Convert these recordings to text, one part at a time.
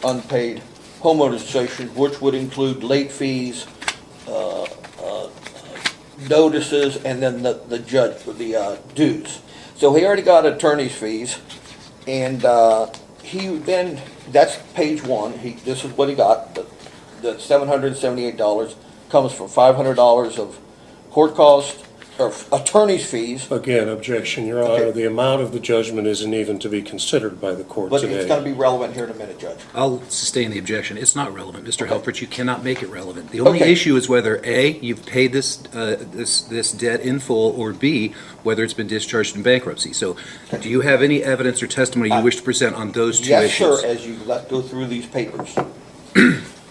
unpaid homeowners association, which would include late fees, notices, and then the dues. So he already got attorney's fees, and that's page one. This is what he got. The $778 comes from $500 of court costs or attorney's fees. Again, objection, Your Honor. Okay. The amount of the judgment isn't even to be considered by the court But today. it's going to be relevant here in a minute, Judge. I'll sustain the objection. It's not relevant, Mr. Okay. Helfrich. You cannot make it relevant. The only Okay. issue is whether A, you've paid this debt in full, or B, whether it's been discharged in bankruptcy. So, do you have any evidence or testimony you wish to present on those two Yes, issues? sir, as you go through these papers.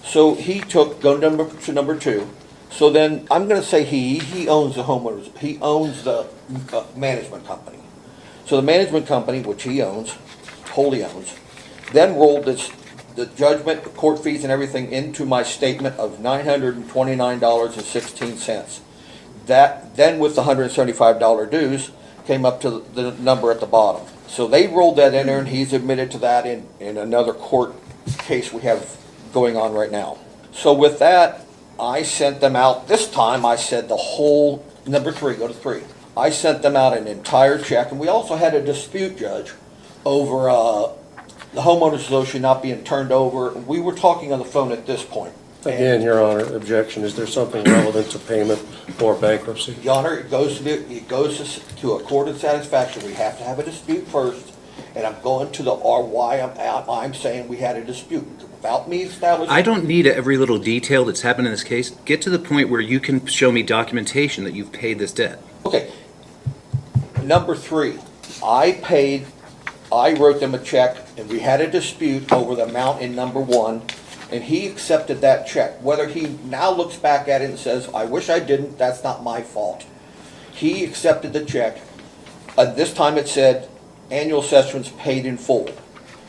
So he go to number two. So then, I'm gonna say he owns the homeowners, he owns the management company. So the management company, which he owns, wholly owns, then rolled the judgment, the court fees and everything into my statement of $929.16. That, then with the $175 dues, came up to the number at the bottom. So they rolled that in there, and he's admitted to that in another court case we have going on right now. So with that, I sent them out, this time I said the whole, number three, go to three. I sent them out an entire check, and we also had a dispute, Judge, over the homeowners association not being turned over. We were talking on the phone at this point. Again, Your Honor, objection. Is there something relevant to payment or bankruptcy? Your Honor, it goes to a court of satisfaction. We have to have a dispute first, and I'm going to why I'm saying we had a dispute. Without me establishing. I don't need every little detail that's happened in this case. Get to the point where you can show me documentation that you've paid this debt. Okay. Number three, I wrote them a check, and we had a dispute over the amount in number one, and he accepted that check. Whether he now looks back at it and says, I wish I didn't, that's not my fault. He accepted the check. This time it said, annual assessments paid in full,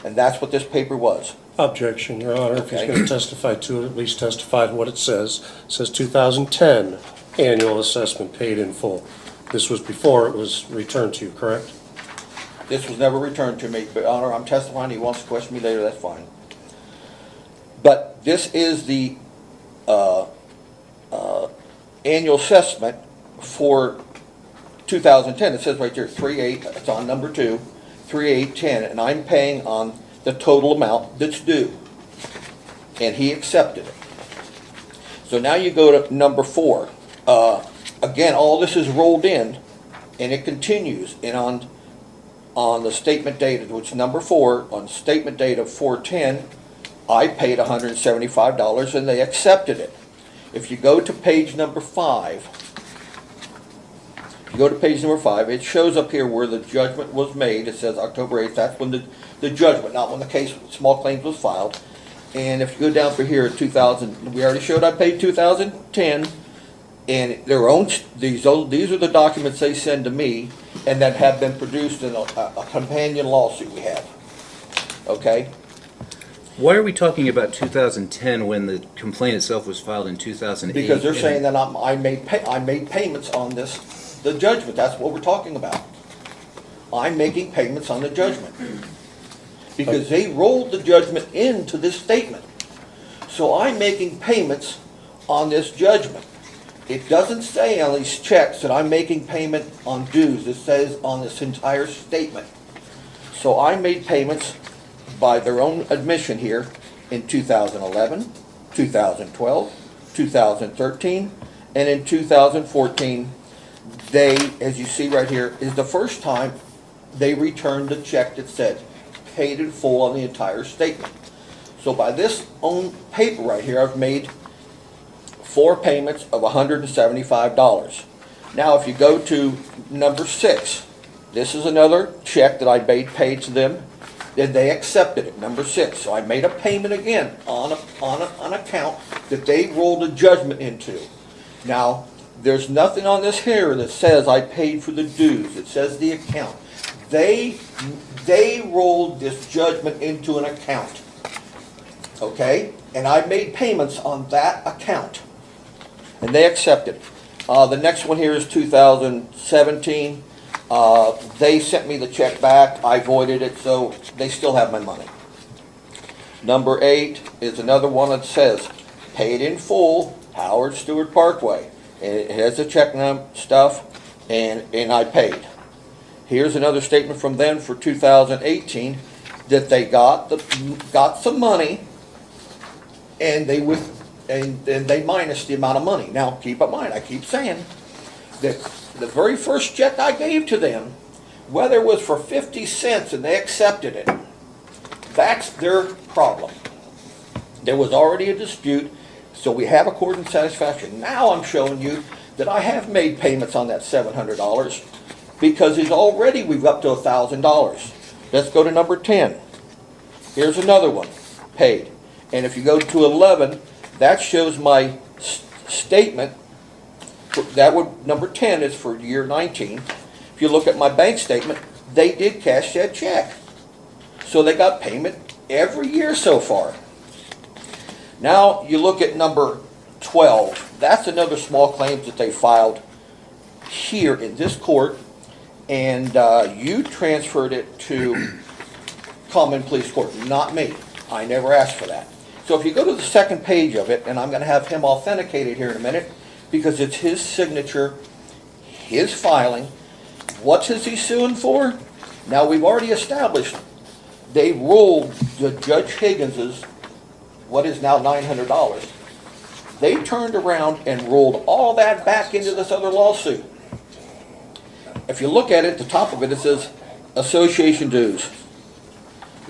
and that's what this paper was. Objection, Your Honor. If he's Okay. going to testify to it, at least testify to what it says. It says 2010 annual assessment paid in full. This was before it was returned to you, correct? This was never returned to me, but Your Honor, I'm testifying. He wants to question me later, that's fine. But this is the annual assessment for 2010. It says right there, 3/8, it's on number two, 3/8/10, and I'm paying on the total amount that's due. And he accepted it. So now you go to number four. Again, all this is rolled in, and it continues. And on the statement date, which is number four, on statement date of 4/10, I paid $175, and they accepted it. If you go to page number five, it shows up here where the judgment was made. It says October 8th. That's when the judgment, not when the case, small claims, was filed. And if you go down for here, 2000, we already showed I paid 2010, and these are the documents they send to me, and that have been produced in a companion lawsuit we have. Okay? Why are we talking about 2010 when the complaint itself was filed in 2008? Because they're saying that I made payments on the judgment. That's what we're talking about. I'm making payments on the judgment. Because they rolled the judgment into this statement. So I'm making payments on this judgment. It doesn't say on these checks that I'm making payment on dues. It says on this entire statement. So I made payments by their own admission here in 2011, 2012, 2013, and in 2014. They, as you see right here, is the first time they returned the check that said paid in full on the entire statement. So by this own paper right here, I've made 4 payments of $175. Now if you go to number 6, this is another check that I paid to them, and they accepted it, number 6. So I made a payment again on an account that they rolled a judgment into. Now, there's nothing on this here that says I paid for the dues. It says the account. They rolled this judgment into an account. Okay? And I made payments on that account. And they accepted it. The next one here is 2017. They sent me the check back. I voided it, so they still have my money. Number 8 is another one that says, paid in full, Howard Stewart Parkway. And it has the check stuff, and I paid. Here's another statement from them for 2018, that they got some money, and they minus the amount of money. Now, keep in mind, I keep saying that the very first check I gave to them, whether it was for 50 cents and they accepted it, that's their problem. There was already a dispute, so we have accord and satisfaction. Now I'm showing you that I have made payments on that $700 because we've up to $1,000. Let's go to number 10. Here's another one, paid. And if you go to 11, that shows my statement. Number 10 is for year 19. If you look at my bank statement, they did cash that check. So they got payment every year so far. Now you look at number 12. That's another small claim that they filed here in this court, and you transferred it to common police court, not me. I never asked for that. So if you go to the second page of it, and I'm going to have him authenticated here in a minute, because it's his signature, his filing. What's he suing for? Now we've already established they rolled Judge Higgins's, what is now $900. They turned around and rolled all that back into this other lawsuit. If you look at it, the top of it, it says association dues.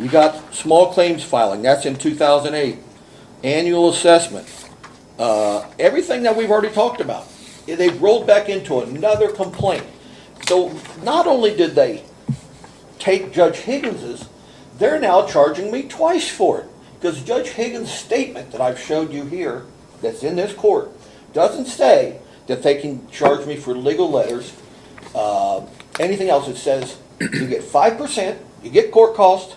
You got small claims filing, that's in 2008. Annual assessment. Everything that we've already talked about. They rolled back into another complaint. So not only did they take Judge Higgins's, they're now charging me twice for it. Because Judge Higgins' statement that I've showed you here, that's in this court, doesn't say that they can charge me for legal letters, anything else. It says you get 5%, you get court cost,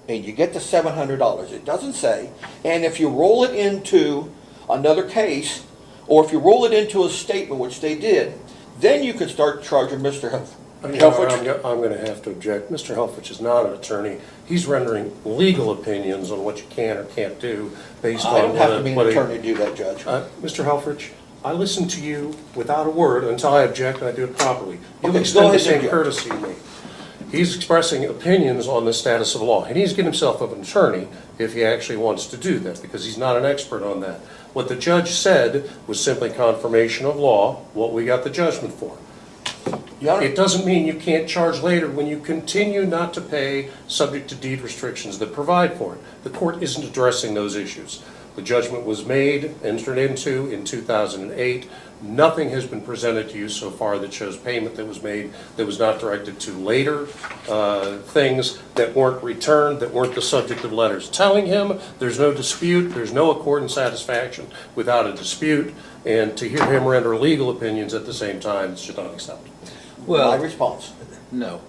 and you get the $700. It doesn't say. And if you roll it into another case, or if you roll it into a statement, which they did, then you can start charging Mr. Helfrich. I'm going to have to object. Mr. Helfrich is not an attorney. He's rendering legal opinions on what you can or can't do based on I don't have to be an attorney to do that, Judge. Mr. Helfrich, I listen to you without a word until I object, and I do it properly. You Okay, extend go the ahead, same Judge. courtesy to me. He's expressing opinions on the status of the law. He needs to get himself an attorney if he actually wants to do that, because he's not an expert on that. What the judge said was simply confirmation of law, what we got the judgment for. It doesn't mean you can't charge later when you continue not to pay subject to deed restrictions that provide for it. The court isn't addressing those issues. The judgment was made, entered into in 2008. Nothing has been presented to you so far that shows payment that was made that was not directed to later things that weren't returned, that weren't the subject of letters telling him there's no dispute, there's no accord and satisfaction without a dispute, and to hear him render legal opinions at the same time is just unacceptable. My response. No.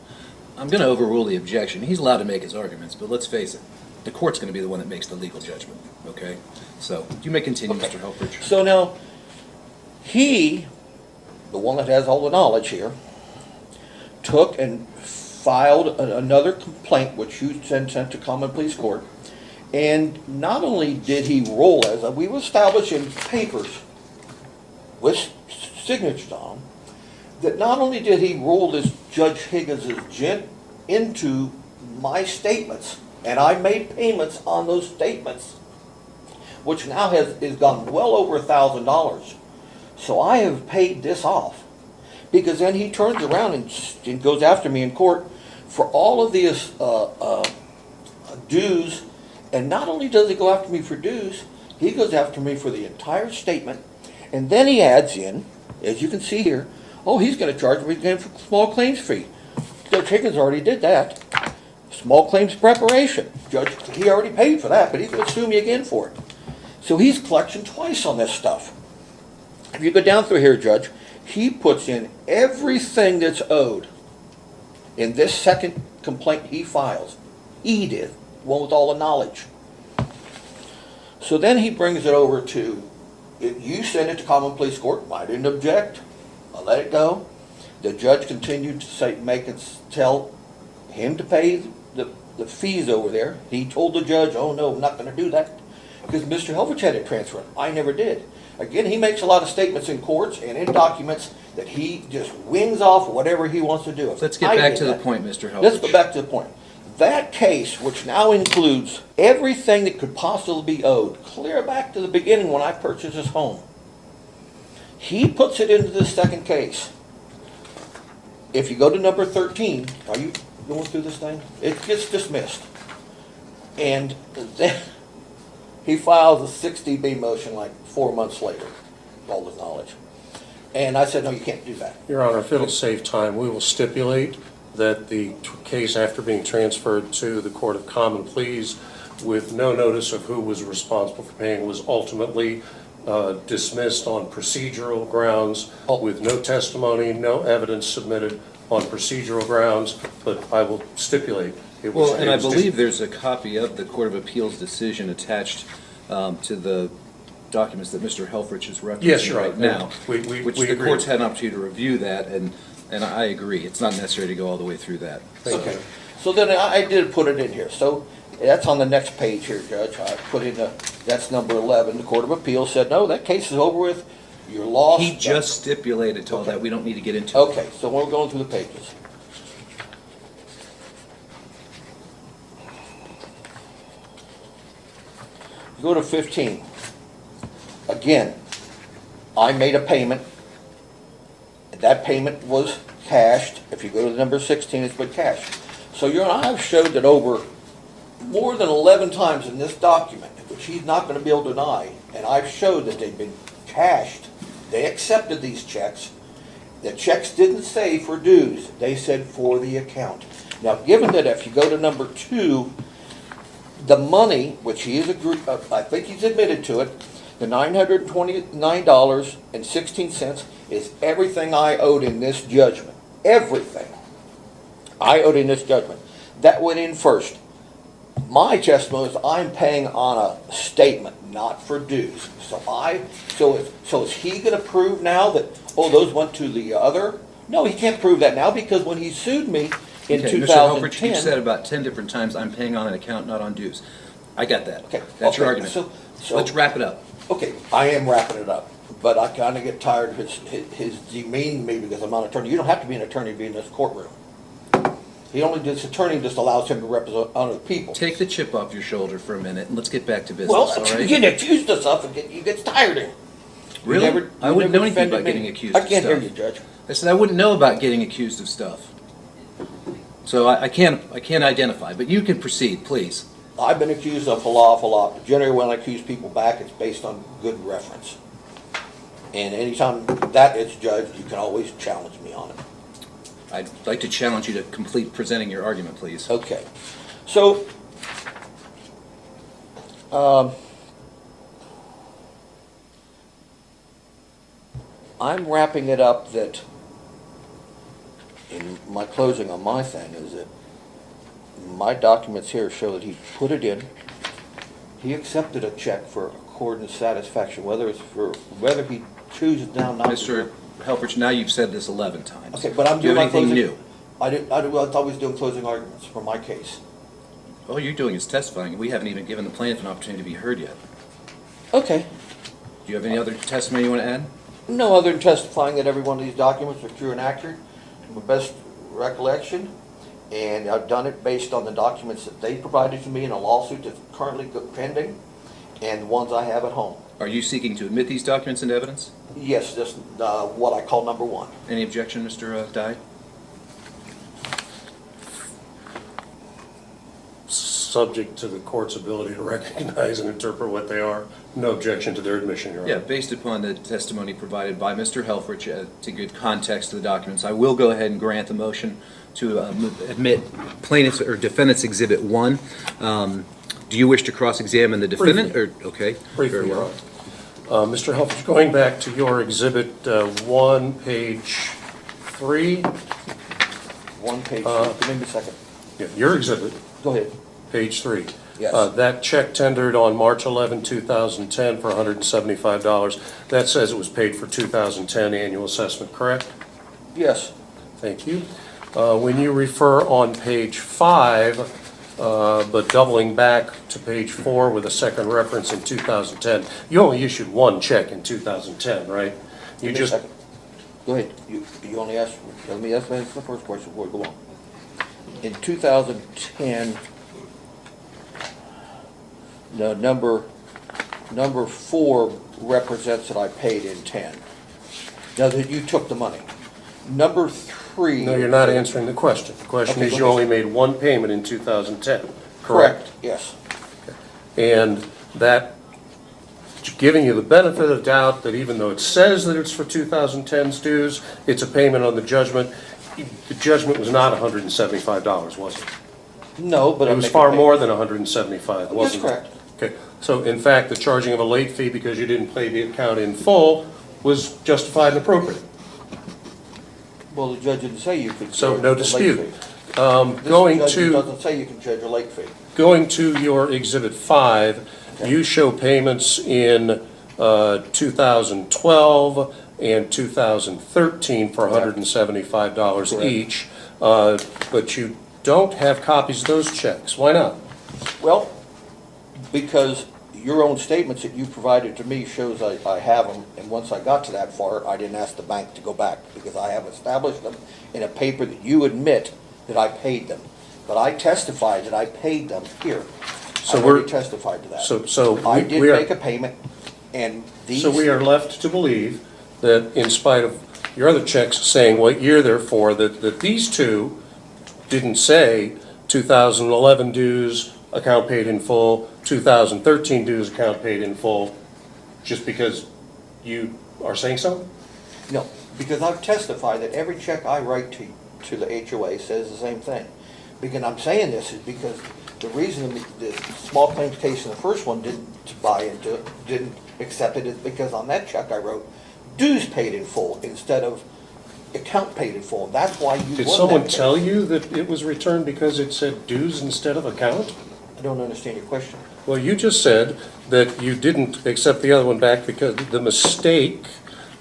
I'm going to overrule the objection. He's allowed to make his arguments, but let's face it, the court's going to be the one that makes the legal judgment, okay? So, you may continue, Mr. Helfrich. So now, he, the one that has all the knowledge here, took and filed another complaint, which you sent to common police court, and not only did he roll, as we've established in papers with signatures on them, that not only did he roll this Judge Higgins' gent into my statements, and I made payments on those statements, which now is gone well over $1,000. So I have paid this off. Because then he turns around and goes after me in court for all of these dues. And not only does he go after me for dues, he goes after me for the entire statement. And then he adds in, as you can see here, oh, he's going to charge me again for small claims fee. Judge Higgins already did that. Small claims preparation. Judge, he already paid for that, but he's going to sue me again for it. So he's collecting twice on this stuff. If you go down through here, Judge, he puts in everything that's owed in this second complaint he files. He did, one with all the knowledge. So then he brings it over to, you send it to common police court. I didn't object. I let it go. The judge continued to say, tell him to pay the fees over there. He told the judge, oh no, I'm not gonna do that, because Mr. Helfrich had it transferred. I never did. Again, he makes a lot of statements in courts and in documents that he just wings off whatever he wants to do. Let's get back to the point, Mr. Helfrich. Let's go back to the point. That case, which now includes everything that could possibly be owed, clear back to the beginning when I purchased this home, he puts it into the second case. If you go to number 13, are you going through this thing? It gets dismissed. And then he files a 60B motion like 4 months later, with all his knowledge. And I said, no, you can't do that. Your Honor, if it'll save time, we will stipulate that the case, after being transferred to the Court of Common Pleas with no notice of who was responsible for paying, was ultimately dismissed on procedural grounds with no testimony, no evidence submitted on procedural grounds, but I will stipulate it was. Well, and I believe there's a copy of the Court of Appeals decision attached to the documents that Mr. Helfrich is referencing right now, which the court's had an opportunity to review that, and I agree. It's not necessary to go all the way through that. Okay. So then I did put it in here. So that's on the next page here, Judge. I put in that's number 11. The Court of Appeals said, no, that case is over with. You're lost. He just stipulated to all that. We don't need to get into it. Okay, so we're going through the pages. Go to 15. Again, I made a payment. That payment was cashed. If you go to number 16, it's been cashed. So Your Honor, I've showed that over more than 11 times in this document, which he's not going to be able to deny, and I've showed that they've been cashed. They accepted these checks. The checks didn't say for dues. They said for the account. Now, given that if you go to number 2, the money, which he is, I think he's admitted to it, the $929.16 is everything I owed in this judgment. Everything I owed in this judgment. That went in first. My testimony is I'm paying on a statement, not for dues. So is he going to prove now that, oh, those went to the other? No, he can't prove that now, because when he sued me in 2010. Mr. Helfrich, you said about 10 different times, I'm paying on an account, not on dues. I got that. Okay. That's your argument. So let's wrap it up. Okay, I am wrapping it up, but I kind of get tired of his demeaning me because I'm not an attorney. You don't have to be an attorney to be in this courtroom. This attorney just allows him to represent other people. Take the chip off your shoulder for a minute and let's get back to business, Well, all right? getting accused of stuff, you get tired of it. Really? I wouldn't know anything about getting accused of stuff. I can't hear you, Judge. I said I wouldn't know about getting accused of stuff. So I can't identify, but you can proceed, please. I've been accused of an awful lot, but generally when I accuse people back, it's based on good reference. And anytime that is judged, you can always challenge me on it. I'd like to challenge you to complete presenting your argument, please. Okay. So, I'm wrapping it up that in my closing on my thing is that my documents here show that he put it in. He accepted a check for accord and satisfaction, whether he chooses now not to. Mr. Helfrich, now you've said this 11 times. Okay, but I'm Do you doing have my anything closing. new? I thought we was doing closing arguments for my case. All you're doing is testifying. We haven't even given the plaintiff an opportunity to be heard yet. Okay. Do you have any other testimony you want to add? No other than testifying that every one of these documents are true and accurate, to my best recollection, and I've done it based on the documents that they provided to me in a lawsuit that's currently pending, and the ones I have at home. Are you seeking to admit these documents into evidence? Yes, that's what I call number 1. Any objection, Mr. Dye? Subject to the court's ability to recognize and interpret what they are. No objection to their admission, Your Honor. Yeah, based upon the testimony provided by Mr. Helfrich to give context to the documents, I will go ahead and grant the motion to admit plaintiff's or defendant's Exhibit 1. Do you wish to cross-examine the defendant? Briefly. Or okay. Briefly, Very well. Your Honor. Mr. Helfrich, going back to your Exhibit 1, page 3. 1 page. Give me a second. Yeah, your exhibit. Go ahead. Page 3. Yes. That check tendered on March 11, 2010 for $175, that says it was paid for 2010 annual assessment, correct? Yes. Thank you. When you refer on page 5, but doubling back to page 4 with a second reference in 2010, you only issued one check in 2010, right? You Give me a just, second. Go ahead. You only asked, let me answer the first question before we go on. In 2010, the number 4 represents that I paid in 10. Now that you took the money. Number 3. no, you're not answering the question. The question Okay, is go you ahead. only made one payment in 2010, correct? Correct, yes. And that, giving you the benefit of doubt that even though it says that it's for 2010's dues, it's a payment on the judgment. The judgment was not $175, was it? No, but It I'm was making far pay- more than $175, wasn't it? That's correct. Okay, so in fact, the charging of a late fee because you didn't pay the account in full was justified and appropriate. Well, the judge didn't say you could. So charge no a late dispute. fee. Going This judge to, doesn't say you can charge a late fee. going to your Exhibit 5, you show payments in 2012 and 2013 for $175 Correct. each, but you don't have copies of those checks. Why not? Well, because your own statements that you provided to me shows I have them, and once I got to that far, I didn't ask the bank to go back, because I have established them in a paper that you admit that I paid them. But I testified that I paid them here. So I we're- already testified to that. So I did we are, make a payment, and these. so we are left to believe that in spite of your other checks saying what year they're for, that these two didn't say 2011 dues, account paid in full, 2013 dues, account paid in full, just because you are saying so? No, because I've testified that every check I write to the HOA says the same thing. Because I'm saying this is because the reason the small claims case in the first one didn't buy into it, didn't accept it, is because on that check I wrote dues paid in full instead of account paid in full. That's why you won Did that someone case. tell you that it was returned because it said dues instead of account? I don't understand your question. Well, you just said that you didn't accept the other one back because the mistake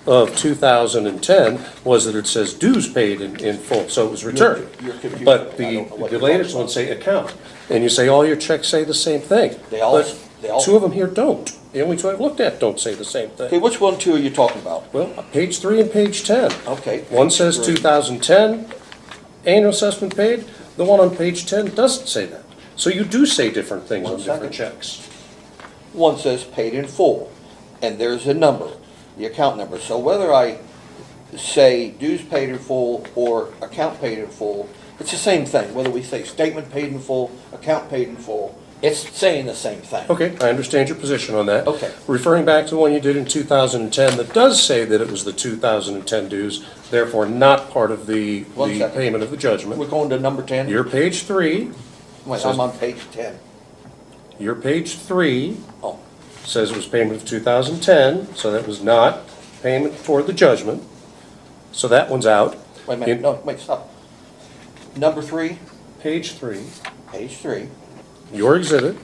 of 2010 was that it says dues paid in full, so it was returned. You're confused. But I the don't know what the you're latest talking one say account, and you say all your checks say the same thing. They all- But they all- two of them here don't. The only two I've looked at don't say the same Okay, thing. which one, two are you talking about? Well, page 3 and page 10. Okay. One page says 3. 2010 annual assessment paid, the one on page 10 doesn't say that. So you do say different things on One different second. checks. One says paid in full, and there's a number, the account number. So whether I say dues paid in full or account paid in full, it's the same thing. Whether we say statement paid in full, account paid in full, it's saying the same thing. Okay, I understand your position on that. Okay. Referring back to the one you did in 2010, that does say that it was the 2010 dues, therefore not part of the One second. payment of the We're judgment. going to number 10? Your page 3, Wait, I'm on page 10. your page 3 Oh, says it was payment of 2010, so that was not payment toward the judgment. So that one's out. wait a minute, In no, wait, stop. Number 3, Page 3, page 3. your exhibit,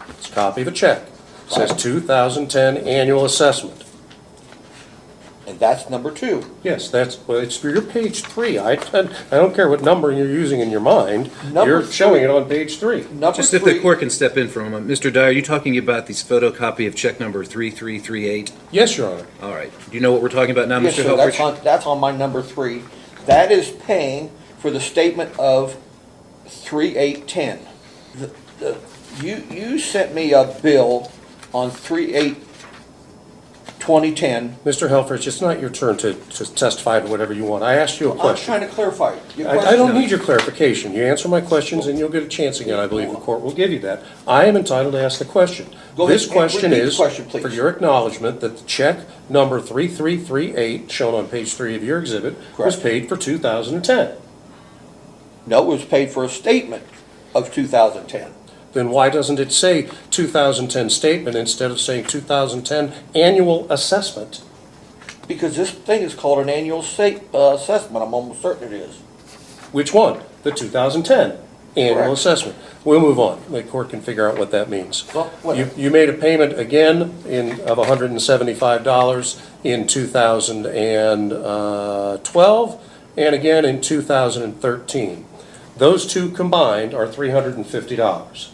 it's a copy of a check. Says Right. 2010 annual assessment. And that's number 2. Yes, well, it's for your page 3. I don't care what number you're using in your mind. Number You're showing 3. it on page 3. Number Just 3. if the court can step in for a moment. Mr. Dyer, are you talking about this photocopy of check number 3338? Yes, Your Honor. All right. Do you know what we're talking about now, Yes, Mr. sir, Helfrich? that's on my number 3. That is paying for the statement of 3810. You sent me a bill on 3/8/2010. Mr. Helfrich, it's not your turn to testify to whatever you want. I asked you a I'm question. trying to clarify. Your I don't question- need your clarification. You answer my questions and you'll get a chance again. I believe the court will give you that. I am entitled to ask the question. Go ahead This and question repeat the is question, please. for your acknowledgement that the check number 3338, shown on page 3 of your exhibit, was Correct. paid for 2010. No, it was paid for a statement of 2010. Then why doesn't it say 2010 statement instead of saying 2010 annual assessment? Because this thing is called an annual assessment, I'm almost certain it is. Which one? The 2010 annual Correct. assessment. We'll move on. The court can figure out what that means. Well, whatever. You made a payment again of $175 in 2012, and again in 2013. Those two combined are $350.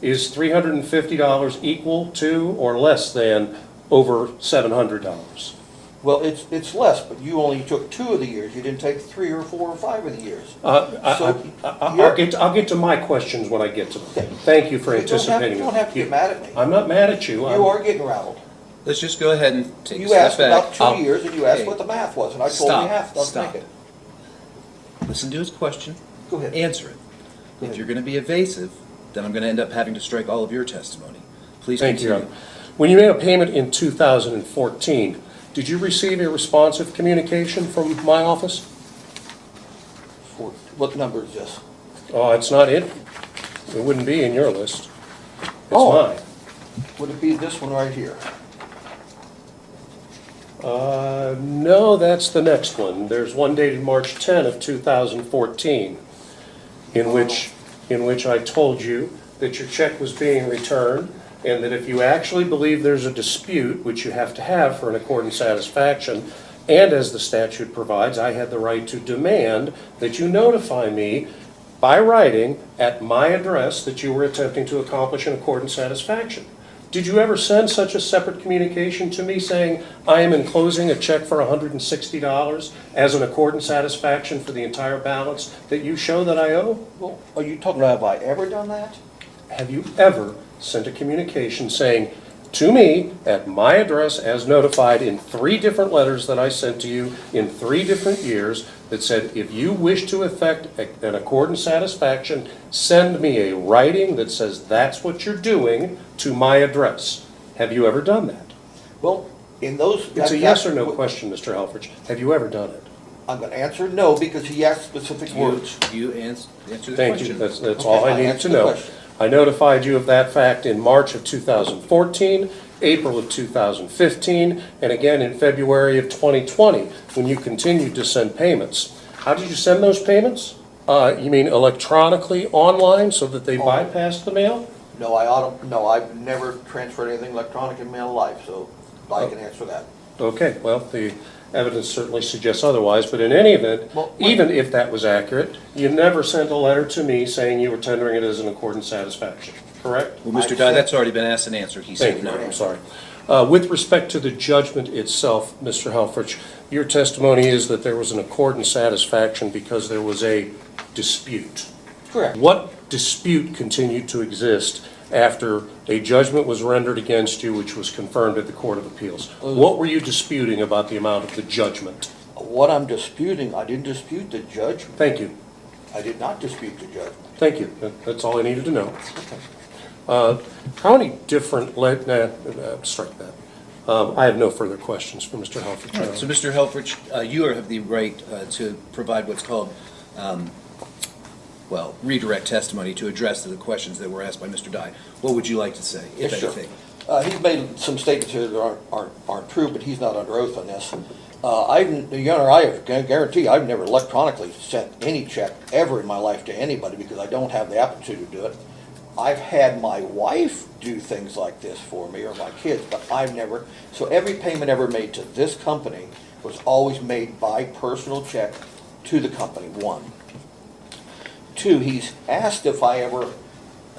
Is $350 equal to or less than over $700? Well, it's less, but you only took 2 of the years. You didn't take 3 or 4 or 5 of the years. I'll get to my questions when I get to them. Okay. Thank you for anticipating. You don't have to get mad at me. I'm not mad at you. You are getting rattled. Let's just go ahead and take a You step asked back. about 2 years, and you asked Hey. what the math was, and I told you Stop. half doesn't Stop. make it. Listen to his question. Go ahead. Answer it. Go If ahead. you're going to be evasive, then I'm going to end up having to strike all of your testimony. Please Thank you, Your continue. Honor. When you made a payment in 2014, did you receive a responsive communication from my office? What number is this? Oh, it's not it. It wouldn't be in your list. It's Oh. mine. Would it be this one right here? No, that's the next one. There's one dated March 10 of 2014, in which I told you that your check was being returned, and that if you actually believe there's a dispute, which you have to have for an accord and satisfaction, and as the statute provides, I had the right to demand that you notify me by writing at my address that you were attempting to accomplish an accord and satisfaction. Did you ever send such a separate communication to me saying, I am enclosing a check for $160 as an accord and satisfaction for the entire balance that you show that I owe? Well, are you talking about, have I ever done that? Have you ever sent a communication saying to me at my address as notified in 3 different letters that I sent to you in 3 different years that said, if you wish to effect an accord and satisfaction, send me a writing that says that's what you're doing to my address? Have you ever done that? Well, in those... It's a yes or no question, Mr. Helfrich. Have you ever done it? I'm going to answer no, because he asked specific words. You answer the Thank question. you. That's Okay, all I I needed answered to the know. question. I notified you of that fact in March of 2014, April of 2015, and again in February of 2020, when you continued to send payments. How did you send those payments? You mean electronically, online, so that they bypassed the mail? No, I've never transferred anything electronic in my life, so I can answer that. Okay, well, the evidence certainly suggests otherwise, but in any event, Well, even if that was accurate, you never sent a letter to me saying you were tendering it as an accord and satisfaction, correct? Well, Mr. I Dye, said- that's already been asked and answered. He Thank said you, no. I'm sorry. With respect to the judgment itself, Mr. Helfrich, your testimony is that there was an accord and satisfaction because there was a dispute. Correct. What dispute continued to exist after a judgment was rendered against you, which was confirmed at the Court of Appeals? What were you disputing about the amount of the judgment? What I'm disputing, I didn't dispute the judgment. Thank you. I did not dispute the judgment. Thank you. That's all I needed to know. How many different, strike that. I have no further questions for Mr. Helfrich. All right, so Mr. Helfrich, you have the right to provide what's called, redirect testimony to address the questions that were asked by Mr. Dye. What would you like to say, if Yes, sir. anything? He's made some statements here that aren't true, but he's not under oath on this. Your Honor, I can guarantee I've never electronically sent any check ever in my life to anybody because I don't have the aptitude to do it. I've had my wife do things like this for me, or my kids, but I've never. So every payment ever made to this company was always made by personal check to the company, 1. 2, he's asked if I ever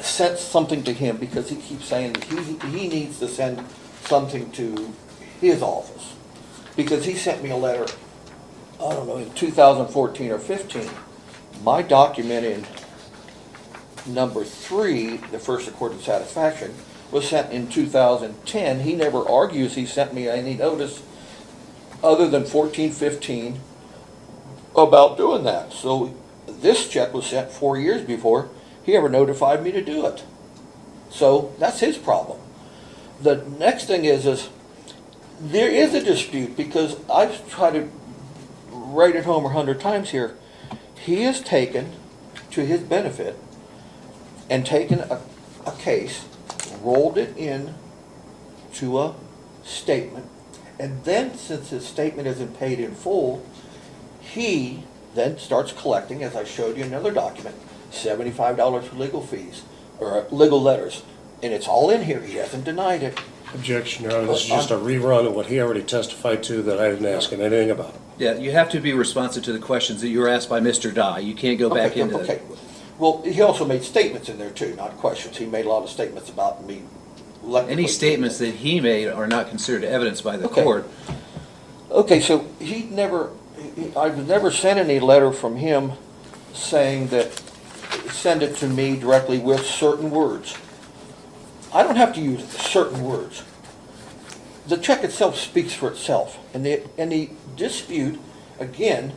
sent something to him because he keeps saying that he needs to send something to his office. Because he sent me a letter, I don't know, in 2014 or 15. My document in number 3, the first accord of satisfaction, was sent in 2010. He never argues he sent me any notice other than 14-15 about doing that. So this check was sent 4 years before he ever notified me to do it. So that's his problem. The next thing is there is a dispute because I've tried to write it home 100 times here. He has taken, to his benefit, and taken a case, rolled it in to a statement, and then since his statement isn't paid in full, he then starts collecting, as I showed you in another document, $75 for legal fees, or legal letters. And it's all in here. He hasn't denied it. Objection, Your Honor, this is just a rerun of what he already testified to that I didn't ask him anything about. Yeah, you have to be responsive to the questions that you were asked by Mr. Dye. You can't go back into that. Okay. Well, he also made statements in there too, not questions. He made a lot of statements about me. Any statements that he made are not considered evidence by the Okay. court. Okay, so I've never sent any letter from him saying that, send it to me directly with certain words. I don't have to use certain words. The check itself speaks for itself. And the dispute, again,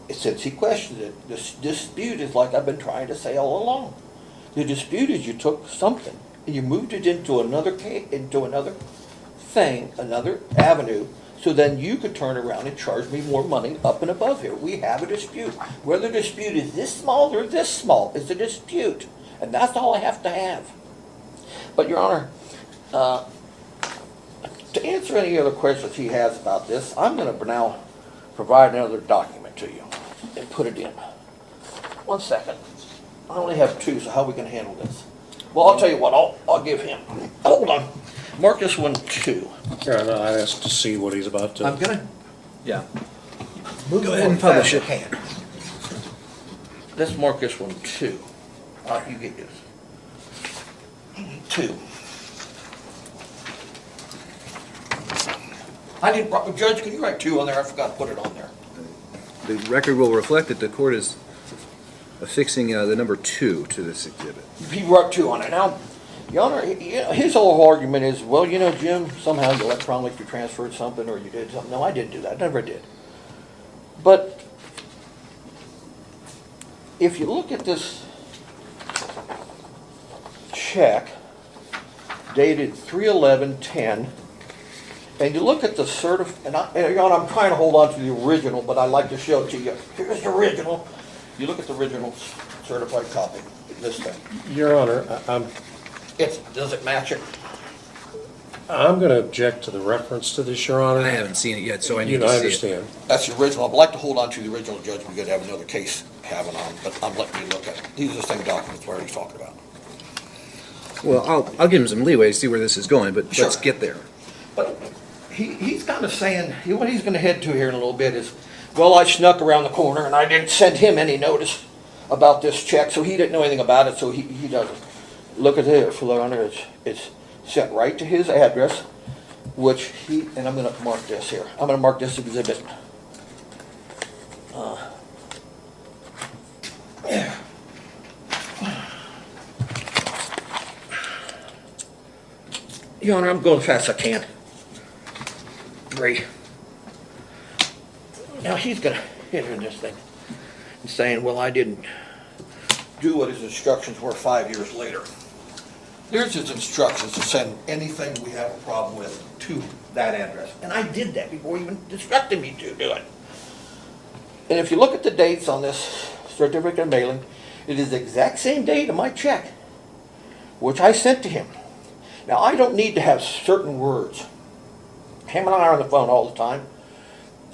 since he questioned it, this dispute is like I've been trying to say all along. The dispute is you took something and you moved it into another thing, another avenue, so then you could turn around and charge me more money up and above here. We have a dispute. Whether the dispute is this small or this small, it's a dispute. And that's all I have to have. But, Your Honor, to answer any other questions he has about this, I'm going to now provide another document to you and put it in. 1 second. I only have 2, so how are we going to handle this? Well, I'll tell you what, I'll give him. Hold on. Mark this one 2. Your Honor, I asked to see what he's about to. I'm going to Yeah. move Go ahead and publish it. Let's mark this one 2. You get this. 2. I didn't, Judge, can you write 2 on there? I forgot to put it on there. The record will reflect that the court is affixing the number 2 to this exhibit. He wrote 2 on it. Now, Your Honor, his whole argument is, well, you know, Jim, somehow you electronically transferred something or you did something. No, I didn't do that. I never did. But if you look at this check dated 3/11/10, and you look at the Your Honor, I'm trying to hold on to the original, but I like to show it to you. Here's the original. You look at the original certified copy, this thing. Your Honor, Does it match it? I'm going to object to the reference to this, Your Honor. I haven't seen it yet, so I need You know, to I see understand. That's the original. I'd like to hold on to the original, Judge. We could have another case having on, but I'm letting you look at it. These are the same documents where he's talking about. Well, I'll give him some leeway to see where this is going, but Sure. let's get there. But he's kind of saying, what he's going to head to here in a little bit is, well, I snuck around the corner and I didn't send him any notice about this check, so he didn't know anything about it, so he doesn't. Look at this, Your Honor, it's sent right to his address, which and I'm going to mark this here. I'm going to mark this exhibit. Your Honor, I'm going as fast as I can. Great. Now he's going to enter in this thing and saying, well, I didn't do what his instructions were 5 years later. There's his instructions to send anything we have a problem with to that address. And I did that before he even instructed me to do it. And if you look at the dates on this certificate of mailing, it is the exact same date of my check, which I sent to him. Now, I don't need to have certain words. Him and I are on the phone all the time.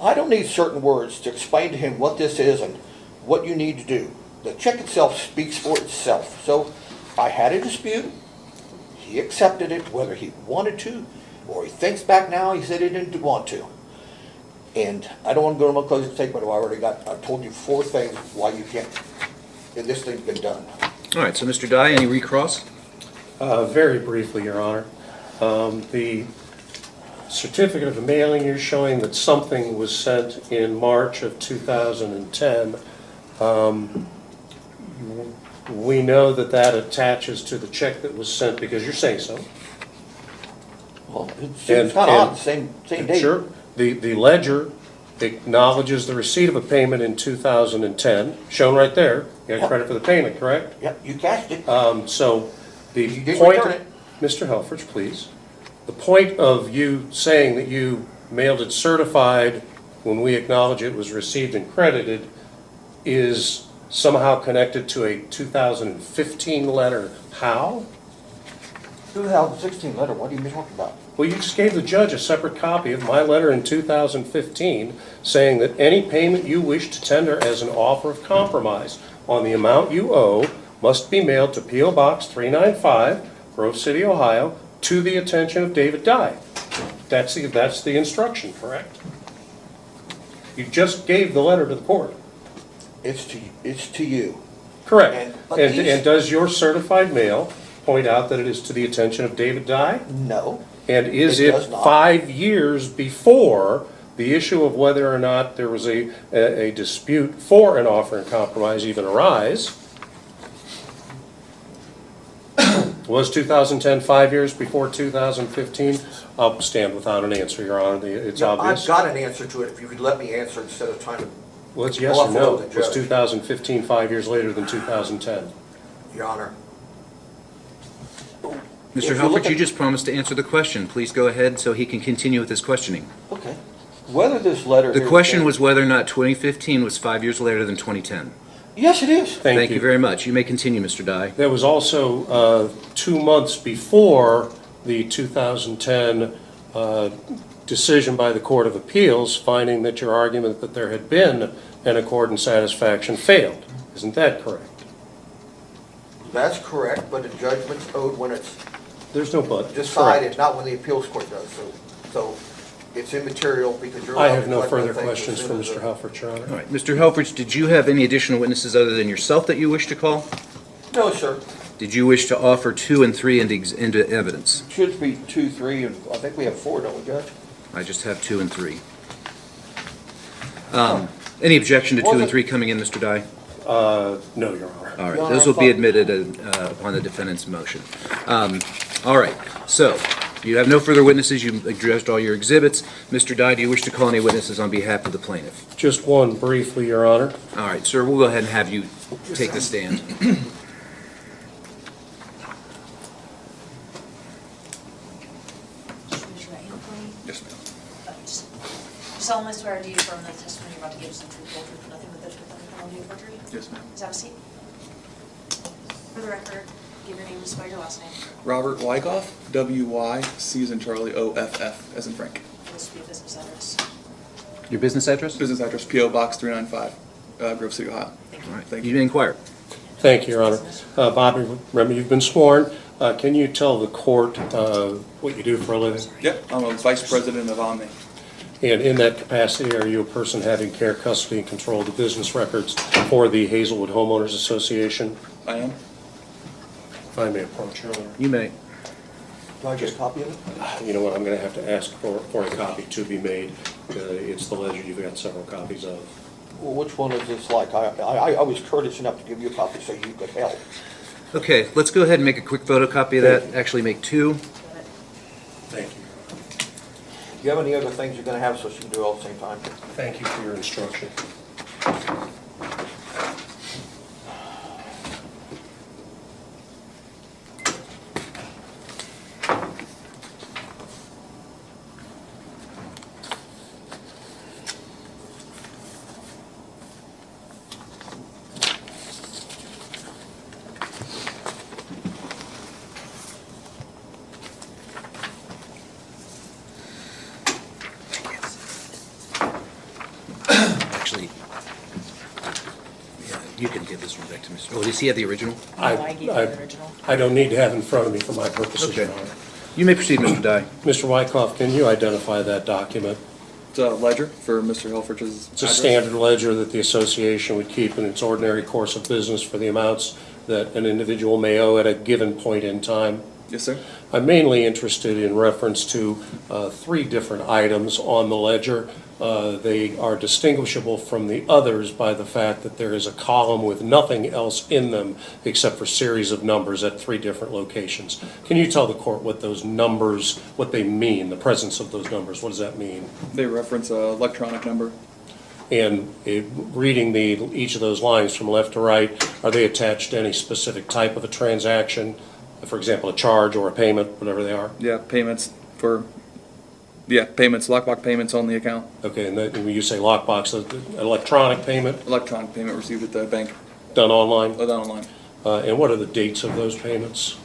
I don't need certain words to explain to him what this is and what you need to do. The check itself speaks for itself. So I had a dispute. He accepted it, whether he wanted to or he thinks back now, he said he didn't want to. And I don't want to go to my closing statement, but I've told you 4 things why you can't, and this thing's been done. All right, so Mr. Dye, any recross? Very briefly, Your Honor. The certificate of mailing, you're showing that something was sent in March of 2010. We know that attaches to the check that was sent because you're saying so. Well, it's kind of odd, same date. Sure. The ledger acknowledges the receipt of a payment in 2010, shown right there. You got credit for the payment, correct? Yep, you cashed it. So the You did point, return it. Mr. Helfrich, please. The point of you saying that you mailed it certified when we acknowledge it was received and credited is somehow connected to a 2015 letter. How? 2016 letter, what are you talking about? Well, you just gave the judge a separate copy of my letter in 2015 saying that any payment you wish to tender as an offer of compromise on the amount you owe must be mailed to P.O. Box 395, Grove City, Ohio, to the attention of David Dye. That's the instruction, correct? You just gave the letter to the court. It's to you. Correct. But And does your certified mail point out that it is to the attention of David Dye? No. And is It it does not. 5 years before the issue of whether or not there was a dispute for an offer in compromise even arise? Was 2010 5 years before 2015? I'll stand without an answer, Your Honor. It's obvious. I've got an answer to it, if you could let me answer instead of trying to, Well, it's yes or Well, no. the Was judge. 2015 5 years later than 2010? Your Honor. If Mr. you Halford, look you at- just promised to answer the question. Please go ahead so he can continue with his questioning. Okay. Whether this letter. The here question is- was whether or not 2015 was 5 years later than 2010. Yes, it is. Thank you very much. You may continue, Mr. Dye. There was also 2 months before the 2010 decision by the Court of Appeals finding that your argument that there had been an accord and satisfaction failed. Isn't that correct? That's correct, but the judgment's owed when it's There's no but. decided, not when the appeals court does. So it's immaterial because you're. I allowed have to no collect further things questions as for soon as Mr. the- Halford, Your Honor. All right. Mr. Helfrich, did you have any additional witnesses other than yourself that you wish to call? No, sir. Did you wish to offer 2 and 3 into evidence? Should be 2, 3, and I think we have 4, don't we, Judge? I just have 2 and 3. Any objection to 2 and 3 coming in, Mr. Dye? No, Your Honor. All right, Your Honor, those I will be thought- admitted upon the defendant's motion. All right, so you have no further witnesses. You've addressed all your exhibits. Mr. Dye, do you wish to call any witnesses on behalf of the plaintiff? Just one briefly, Your Honor. All right, sir, we'll go ahead and have you take the stand. Raise your right hand for me. Yes, ma'am. You solemnly swear to you affirm that the testimony you're about to give is the truth, whole truth, and nothing but the truth under penalty of perjury? Yes, ma'am. Please have a seat. For the record, give your name and spell your last name. Robert Wyckoff, W-Y-C as in Charlie, O-F-F as in Frank. This will be a business address. Your business address? Business address, P.O. Box 395, Grove City, Ohio. Thank All you. right, Thank you you. may inquire. Thank you, Your Honor. Bobby, remember you've been sworn. Can you tell the court what you do for a living? Yep, I'm a vice president of Omni. And in that capacity, are you a person having care, custody, and control of the business records for the Hazelwood Homeowners Association? I am. If I may approach, Your Honor. You may. Do I get a copy of it? You know what, I'm going to have to ask for a copy to be made. It's the ledger you've got several copies of. Well, which one is this like? I was courteous enough to give you a copy so you could help. Okay, let's go ahead and make a quick photocopy of that. Actually, make 2. Thank you. Do you have any other things you're gonna have so she can do it all at the same time? Thank you for your instruction. Actually, yeah, you can give this one back to Mr. Oh, does he have the original? No, I gave you the original. I don't need to have it in front of me for my purposes, Your Okay. Honor. You may proceed, Mr. Dye. Mr. Wyckoff, can you identify that document? It's a ledger for Mr. Helfrich's It's a address. standard ledger that the association would keep in its ordinary course of business for the amounts that an individual may owe at a given point in time. Yes, sir. I'm mainly interested in reference to 3 different items on the ledger. They are distinguishable from the others by the fact that there is a column with nothing else in them except for series of numbers at 3 different locations. Can you tell the court what those numbers, what they mean, the presence of those numbers? What does that mean? They reference a electronic number. And reading each of those lines from left to right, are they attached to any specific type of a transaction? For example, a charge or a payment, whatever they are? Payments, lockbox payments on the account. Okay, and then when you say lockbox, electronic payment Electronic payment received at the bank, done online? done online. And what are the dates of those payments?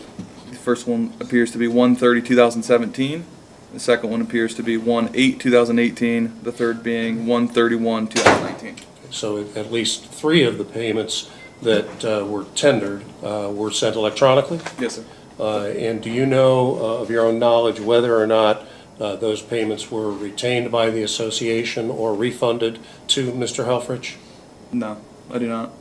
The first one appears to be 1/30/2017. The second one appears to be 1/8/2018. The third being 1/31/2019. So at least 3 of the payments that were tendered were sent electronically? Yes, sir. And do you know of your own knowledge whether or not those payments were retained by the association or refunded to Mr. Helfrich? No, I do not.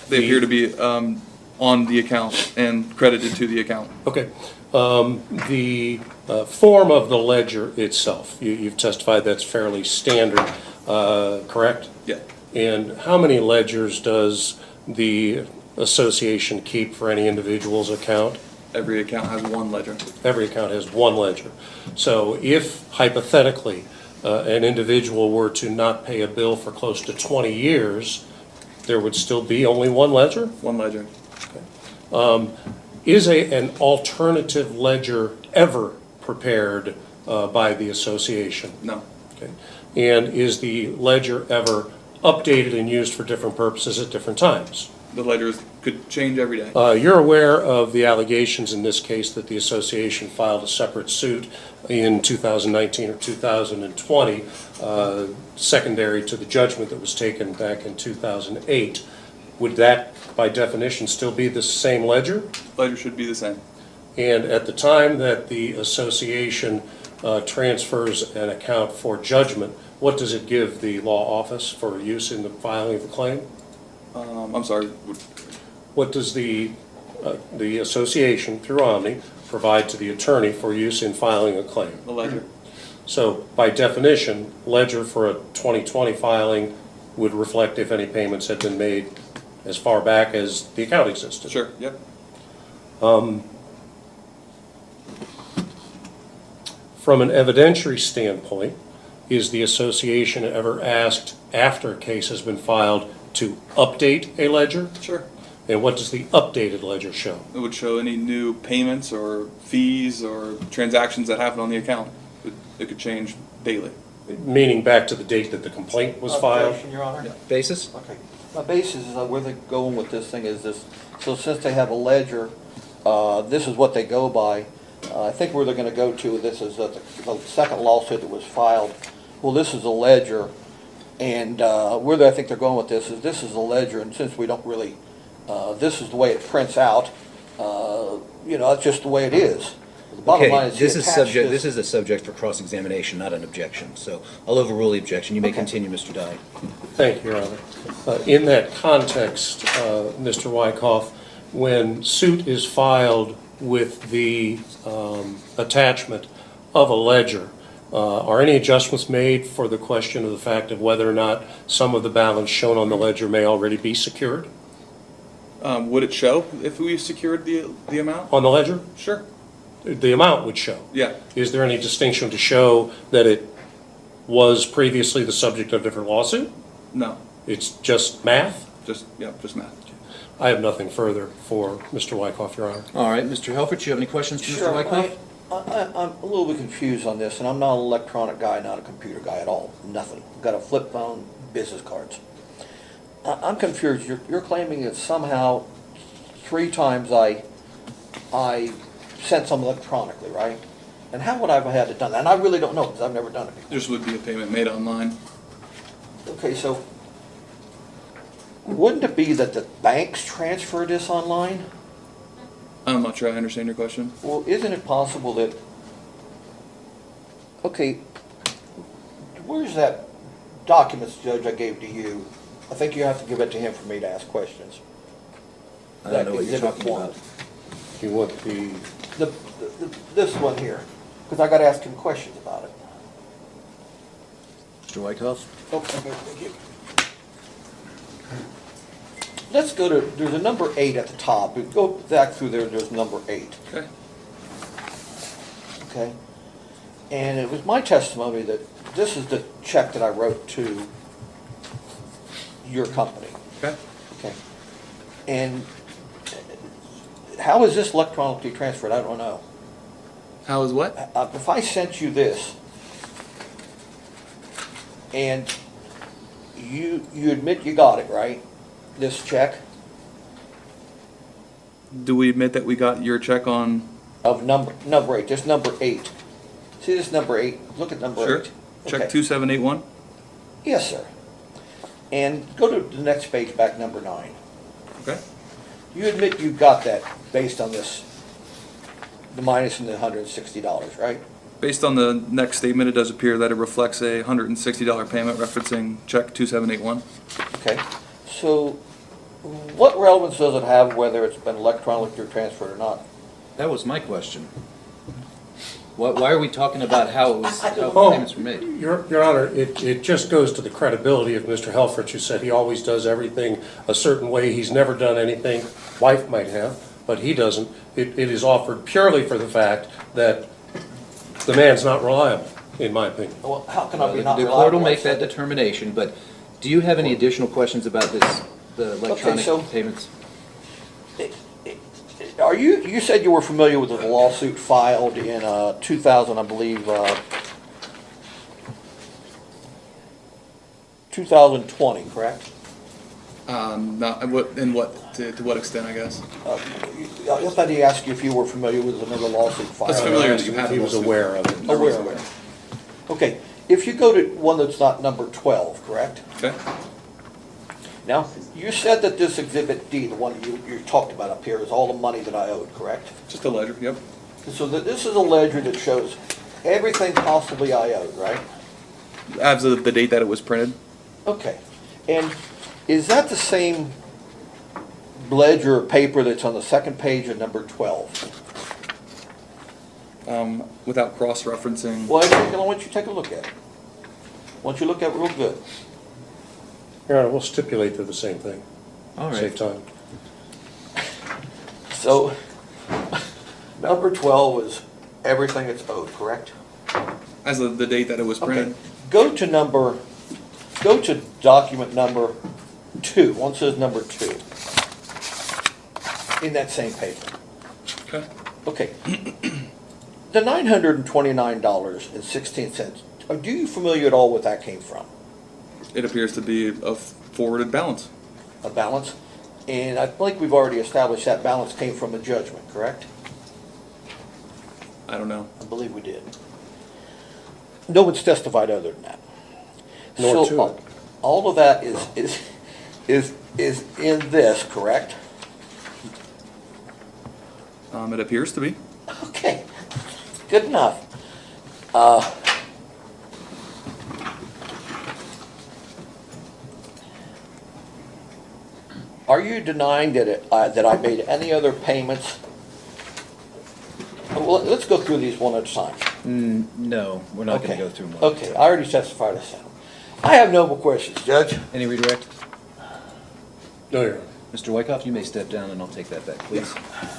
They appear to be on the account and credited to the account. Okay. The form of the ledger itself, you've testified that's fairly standard, correct? Yeah. And how many ledgers does the association keep for any individual's account? Every account has one ledger. Every account has one ledger. So if hypothetically, an individual were to not pay a bill for close to 20 years, there would still be only one ledger? One ledger. Is an alternative ledger ever prepared by the association? No. Okay. And is the ledger ever updated and used for different purposes at different times? The ledgers could change every day. You're aware of the allegations in this case that the association filed a separate suit in 2019 or 2020, secondary to the judgment that was taken back in 2008. Would that, by definition, still be the same ledger? Ledger should be the same. And at the time that the association transfers an account for judgment, what does it give the law office for use in the filing of the claim? I'm sorry. What does the association, through Omni, provide to the attorney for use in filing a claim? The ledger. So by definition, ledger for a 2020 filing would reflect if any payments had been made as far back as the account existed. Sure. Yep. From an evidentiary standpoint, is the association ever asked after a case has been filed to update a ledger? Sure. And what does the updated ledger show? It would show any new payments or fees or transactions that happen on the account. It could change daily. Meaning back to the date that the complaint was filed? Objection, Your Honor? Basis? Okay. My basis is where they're going with this thing is this, so since they have a ledger, this is what they go by. I think where they're gonna go to, this is the second lawsuit that was filed. Well, this is a ledger, and where I think they're going with this is a ledger, and since we don't really, this is the way it prints out, that's just the way it is. The bottom line Okay, is this he is attached subject, this is a subject for cross-examination, not an objection. So I'll overrule the objection. You may Okay. continue, Mr. Dye. Thank you, Your Honor. In that context, Mr. Wyckoff, when suit is filed with the attachment of a ledger, are any adjustments made for the question of the fact of whether or not some of the balance shown on the ledger may already be secured Would it show if we secured the amount? on the ledger? Sure. The amount would show. Yeah. Is there any distinction to show that it was previously the subject of a different lawsuit? No. It's just math? Just math. I have nothing further for Mr. Wyckoff, Your Honor. All right, Mr. Helfrich, you have any questions for Mr. Wyckoff? I'm a little bit confused on this, and I'm not an electronic guy, not a computer guy at all, nothing. Got a flip phone, business cards. I'm confused, you're claiming that somehow 3 times I sent some electronically, right? And how would I have had it done? And I really don't know, because I've never done it before. This would be a payment made online. Okay, so wouldn't it be that the banks transfer this online? I'm not sure I understand your question. Well, isn't it possible that, okay, where's that documents, Judge, I gave to you? I think you have to give it to him for me to ask questions. I don't know what you're Exhibit talking 1. about. You want the, This one here, because I got to ask him questions about it. Mr. Wyckoff? Okay, thank you. Let's go to, there's a number 8 at the top. We go back through there, there's number 8. Okay. Okay? And it was my testimony that this is the check that I wrote to your company. Okay. Okay. And how is this electronically transferred? I don't know. How is what? If I sent you this, and you admit you got it, right? This check Do we admit that we got your check on? of number 8, just number 8. See this number 8? Look at number Sure. 8. Check Okay. 2781? Yes, sir. And go to the next page, back number 9. Okay. You admit you got that based on this, the minus and the $160, right? Based on the next statement, it does appear that it reflects a $160 payment referencing check 2781. Okay. So what relevance does it have whether it's been electronically transferred or not? That was my question. Why are we talking about how payments were made? Your Honor, it just goes to the credibility of Mr. Helfrich, who said he always does everything a certain way. He's never done anything. Wife might have, but he doesn't. It is offered purely for the fact that the man's not reliable, in my opinion. Well, how can I be The not reliable? court will make that determination, but do you have any additional questions about this, the electronic so- payments? Are you said you were familiar with the lawsuit filed in 2000, I believe, 2020, correct? Not, to what extent, I guess? I thought he asked you if you were familiar with another lawsuit filed. That's familiar that you had He was aware of it. Aware of it. Okay, if you go to one that's not number 12, correct? Okay. Now, you said that this Exhibit D, the one you talked about up here, is all the money that I owed, correct? Just a ledger, yep. So that this is a ledger that shows everything possibly I owed, right? As of the date that it was printed. Okay, and is that the same ledger or paper that's on the second page of number 12? Without cross-referencing. Well, I want you to take a look at it. I want you to look at it real good. Your Honor, we'll stipulate they're the same thing. All right. Save time. So, number 12 is everything that's owed, correct? As of the date that it was printed. Okay, go to document number 2, one says number 2, in that same paper. Okay. Okay, the $929.16, are you familiar at all what that came from? It appears to be a forwarded balance. A balance? And I think we've already established that balance came from a judgment, correct? I don't know. I believe we did. No one's testified other than that. Nor to So it. all of that is in this, correct? It appears to be. Okay, good enough. Are you denying that I made any other payments? Well, let's go through these one at a time. No, we're not going Okay. to go through them. Okay, I already testified as that. I have no more questions, Judge. Any redirect? No, Your Honor. Mr. Wyckoff, you may step down and I'll take that back, please.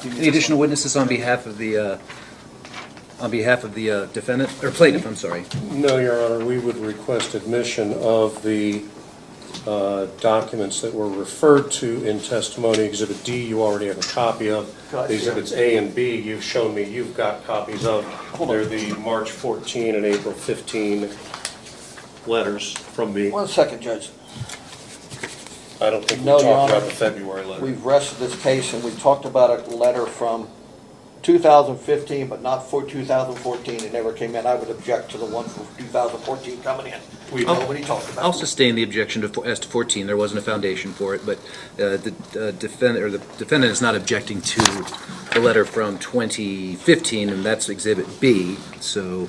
Any additional witnesses on behalf of the defendant, or plaintiff, I'm sorry? No, Your Honor, we would request admission of the documents that were referred to in testimony. Exhibit D, you already have a copy of. The Exhibits A and B, you've shown me you've got copies of. They're the March 14 and April 15 letters from me. 1 second, Judge. I don't think we No, Your talked Honor. about the February letter. We've rested this case and we talked about a letter from 2015, but not for 2014. It never came in. I would object to the one for 2014 coming in. Nobody talked about it. I'll sustain the objection as to 14. There wasn't a foundation for it, but the defendant is not objecting to the letter from 2015, and that's Exhibit B. So,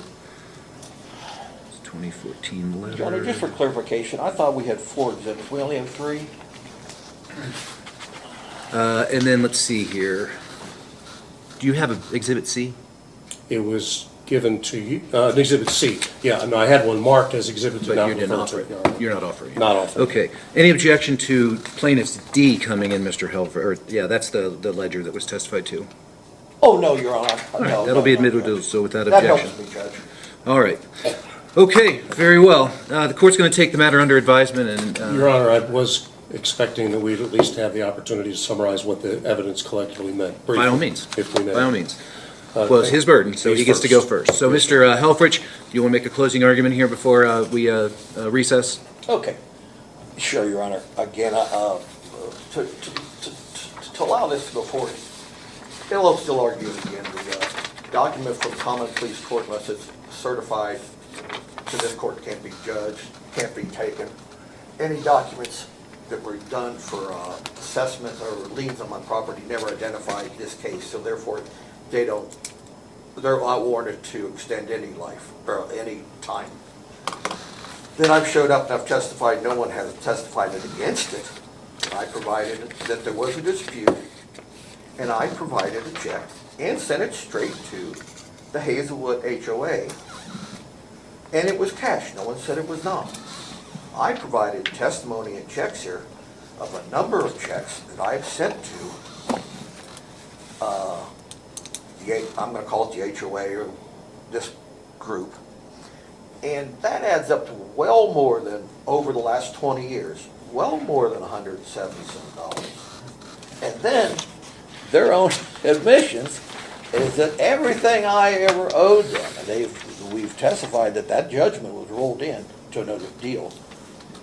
it's 2014 letter. Your Honor, just for clarification, I thought we had 4 exhibits. We only have 3? And then let's see here. Do you have Exhibit C? It was given to you, Exhibit C. Yeah, no, I had one marked as Exhibit to But not you didn't refer to offer it, Your it. Honor. You're not offering it. Not offering. Okay. Any objection to plaintiff's D coming in, Mr. Helfer? Or, yeah, that's the ledger that was testified to. Oh, no, Your Honor. All right, No, that'll be no, admitted no. so without That objection. helps me, Judge. All right. Okay, very well. The court's going to take the matter under advisement and. Your Honor, I was expecting that we'd at least have the opportunity to summarize what the evidence collectively meant. By all means. If we may. By all means. Well, it's his burden, so He's he gets to go first. So, Mr. Helfrich, do you want to make a closing argument here before we recess? Okay. Sure, Your Honor. Again, to allow this to go forward, I'll still argue it again. The document from common police court, unless it's certified to this court, can't be judged, can't be taken. any documents that were done for assessment or liens on my property never identified this case, so therefore they're not warranted to extend any life or any time. Then I've showed up and I've testified, no one has testified against it. I provided that there was a dispute, and I provided a check and sent it straight to the Hazelwood HOA, and it was cash. No one said it was not. I provided testimony and checks here of a number of checks that I've sent to, I'm going to call it the HOA or this group, and that adds up to well more than, over the last 20 years, well more than $177. And then their own admissions is that everything I ever owed them, and we've testified that that judgment was rolled in to another deal.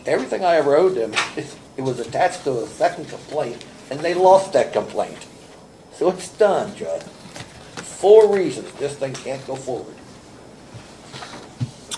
Everything I ever owed them, it was attached to a second complaint, and they lost that complaint. So it's done, Judge. 4 reasons this thing can't go forward.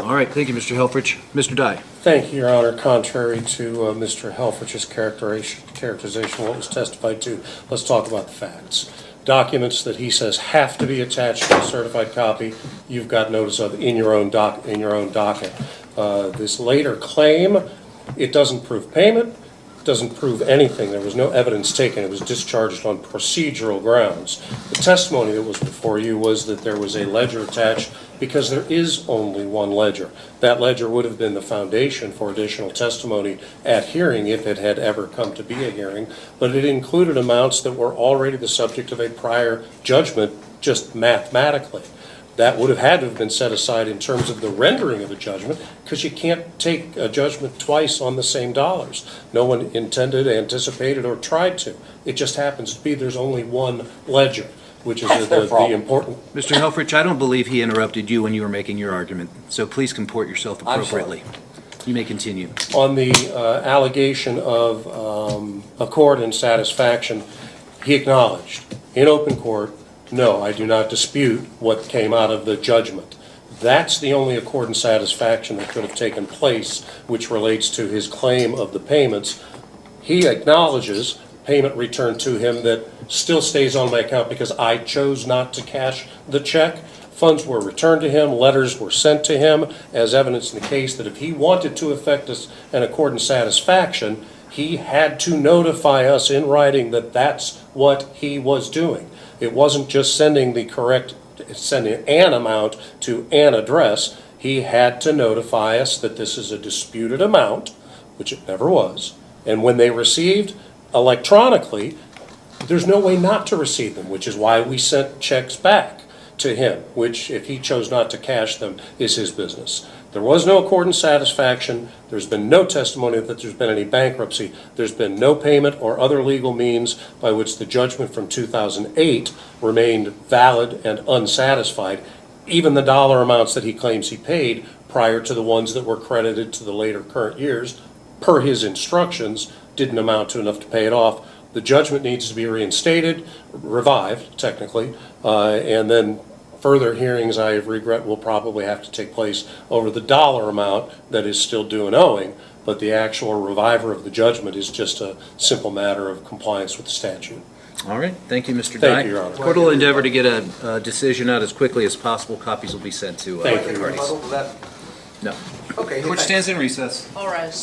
All right, thank you, Mr. Helfrich. Mr. Dye. Thank you, Your Honor. Contrary to Mr. Helfrich's characterization of what was testified to, let's talk about the facts. Documents that he says have to be attached to a certified copy, you've got notice of in your own docket. This later claim, it doesn't prove payment, doesn't prove anything. There was no evidence taken. It was discharged on procedural grounds. The testimony that was before you was that there was a ledger attached because there is only one ledger. That ledger would have been the foundation for additional testimony at hearing if it had ever come to be a hearing, but it included amounts that were already the subject of a prior judgment just mathematically. That would have had to have been set aside in terms of the rendering of a judgment, because you can't take a judgment twice on the same dollars. No one intended, anticipated, or tried to. It just happens to be there's only one ledger, which is the important. Mr. Helfrich, I don't believe he interrupted you when you were making your argument, so please comport yourself appropriately. You may continue. On the allegation of accord and satisfaction, he acknowledged in open court, no, I do not dispute what came out of the judgment. That's the only accord and satisfaction that could have taken place, which relates to his claim of the payments. He acknowledges payment returned to him that still stays on my account because I chose not to cash the check. Funds were returned to him, letters were sent to him, as evidence in the case that if he wanted to effect an accord and satisfaction, he had to notify us in writing that that's what he was doing. It wasn't just sending an amount to an address. He had to notify us that this is a disputed amount, which it never was. And when they received electronically, there's no way not to receive them, which is why we sent checks back to him, which if he chose not to cash them is his business. There was no accord and satisfaction. There's been no testimony that there's been any bankruptcy. There's been no payment or other legal means by which the judgment from 2008 remained valid and unsatisfied. Even the dollar amounts that he claims he paid prior to the ones that were credited to the later current years, per his instructions, didn't amount to enough to pay it off. The judgment needs to be reinstated, revived technically, and then further hearings, I regret, will probably have to take place over the dollar amount that is still due and owing, but the actual reviver of the judgment is just a simple matter of compliance with the statute. All right, thank you, Mr. Dye. Thank you, Your Honor. Court will endeavor to get a decision out as quickly as possible. Copies will be sent to Thank you. the parties. No. Okay. Court stands in recess. All right.